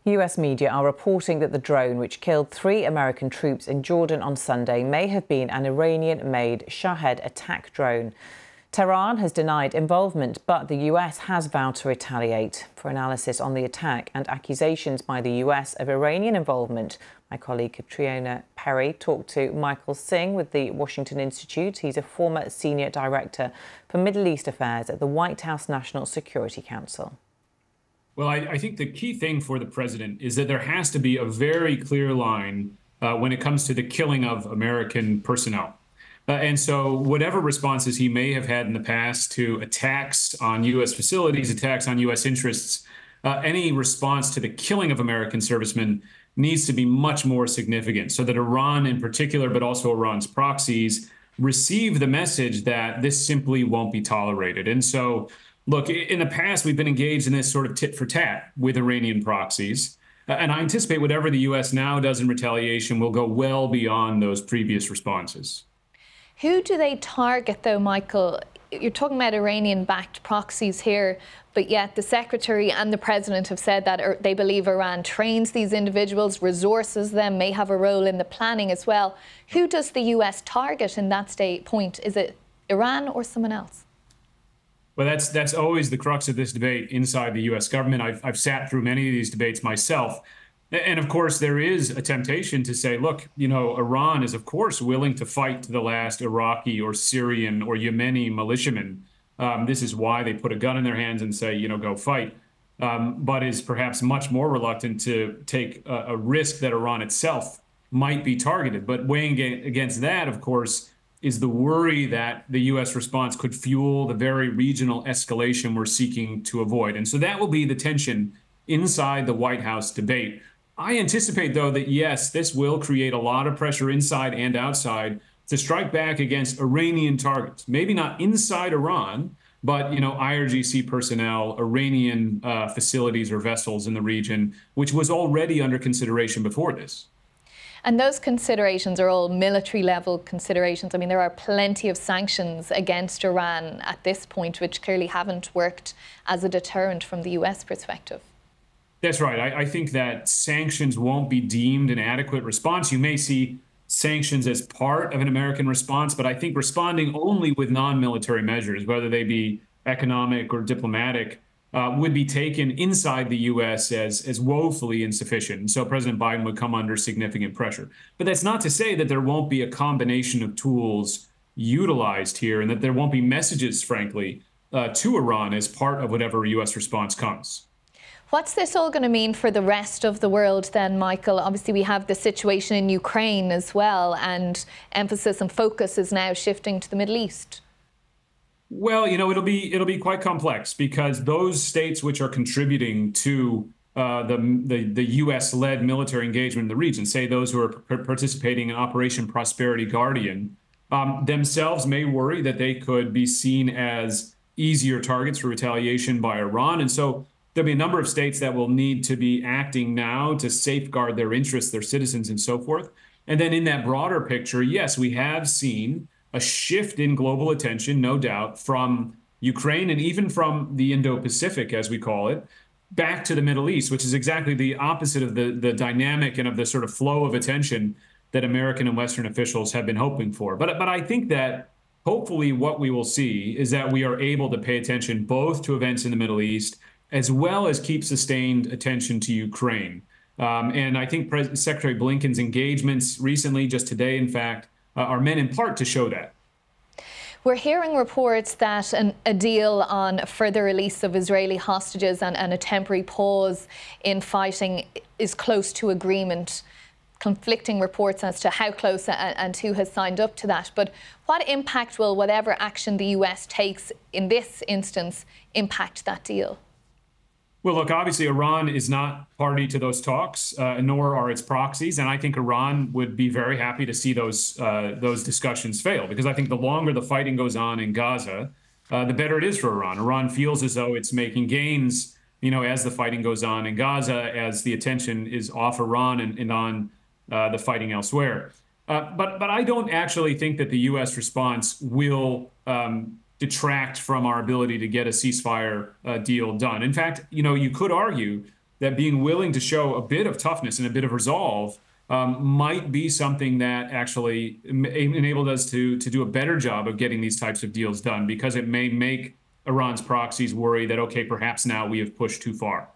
US media are reporting that the drone which killed 3 American troops in Jordan on Sunday may have been an Iranian-made Shahed attack drone. Tehran has denied involvement, but the US has vowed to retaliate. For analysis on the attack and accusations by the US of Iranian involvement, my colleague Katrina Perry talked to Michael Singh with the Washington Institute. He's a former senior director for Middle East Affairs at the White House National Security Council. Well, I think the key thing for the president is that there has to be a very clear line when it comes to the killing of American personnel. And so whatever responses he may have had in the past to attacks on U.S. facilities, attacks on U.S. interests, any response to the killing of American servicemen needs to be much more significant so that Iran in particular, but also Iran's proxies, receive the message that this simply won't be tolerated. And so, look, in the past, we've been engaged in this sort of tit for tat with Iranian proxies. And I anticipate whatever the U.S. now does in retaliation will go well beyond those previous responses. Who do they target, though, Michael? You're talking about Iranian-backed proxies here, but yet the Secretary and the President have said that they believe Iran trains these individuals, resources them, may have a role in the planning as well. Who does the US target in that point? Is it Iran or someone else? Well, that's always the crux of this debate inside the U.S. government. I've sat through many of these debates myself. And of course, there is a temptation to say, look, Iran is, of course, willing to fight to the last Iraqi or Syrian or Yemeni militiaman. This is why they put a gun in their hands and say, go fight, but is perhaps much more reluctant to take a risk that Iran itself might be targeted. But weighing against that, of course, is the worry that the U.S. response could fuel the very regional escalation we're seeking to avoid. And so that will be the tension inside the White House debate. I anticipate, though, that, yes, this will create a lot of pressure inside and outside to strike back against Iranian targets, maybe not inside Iran, but, IRGC personnel, Iranian facilities or vessels in the region, which was already under consideration before this. And those considerations are all military-level considerations. I mean, there are plenty of sanctions against Iran at this point, which clearly haven't worked as a deterrent from the US perspective. That's right. I think that sanctions won't be deemed an adequate response. You may see sanctions as part of an American response, but I think responding only with non-military measures, whether they be economic or diplomatic, would be taken inside the U.S. as woefully insufficient. And so President Biden would come under significant pressure. But that's not to say that there won't be a combination of tools utilized here and that there won't be messages, frankly, to Iran as part of whatever U.S. response comes. What's this all going to mean for the rest of the world then, Michael? Obviously, we have the situation in Ukraine as well, and emphasis and focus is now shifting to the Middle East. Well, it'll be quite complex because those states which are contributing to the U.S.-led military engagement in the region, say those who are participating in Operation Prosperity Guardian, themselves may worry that they could be seen as easier targets for retaliation by Iran. And so there'll be a number of states that will need to be acting now to safeguard their interests, their citizens, and so forth. And then in that broader picture, yes, we have seen a shift in global attention, no doubt, from Ukraine and even from the Indo-Pacific, as we call it, back to the Middle East, which is exactly the opposite of the dynamic and of the sort of flow of attention that American and Western officials have been hoping for. But I think that hopefully what we will see is that we are able to pay attention both to events in the Middle East as well as keep sustained attention to Ukraine. And I think Secretary Blinken's engagements recently, just today, in fact, are meant in part to show that. We're hearing reports that a deal on further release of Israeli hostages and a temporary pause in fighting is close to agreement. Conflicting reports as to how close and who has signed up to that. But what impact will whatever action the US takes in this instance impact that deal? Well, look, obviously, Iran is not party to those talks, nor are its proxies. And I think Iran would be very happy to see those discussions fail, because I think the longer the fighting goes on in Gaza, the better it is for Iran. Iran feels as though it's making gains, as the fighting goes on in Gaza, as the attention is off Iran and on the fighting elsewhere. But I don't actually think that the U.S. response will detract from our ability to get a ceasefire deal done. In fact, you could argue that being willing to show a bit of toughness and a bit of resolve might be something that actually enabled us to do a better job of getting these types of deals done, because it may make Iran's proxies worry that, okay, perhaps now we have pushed too far.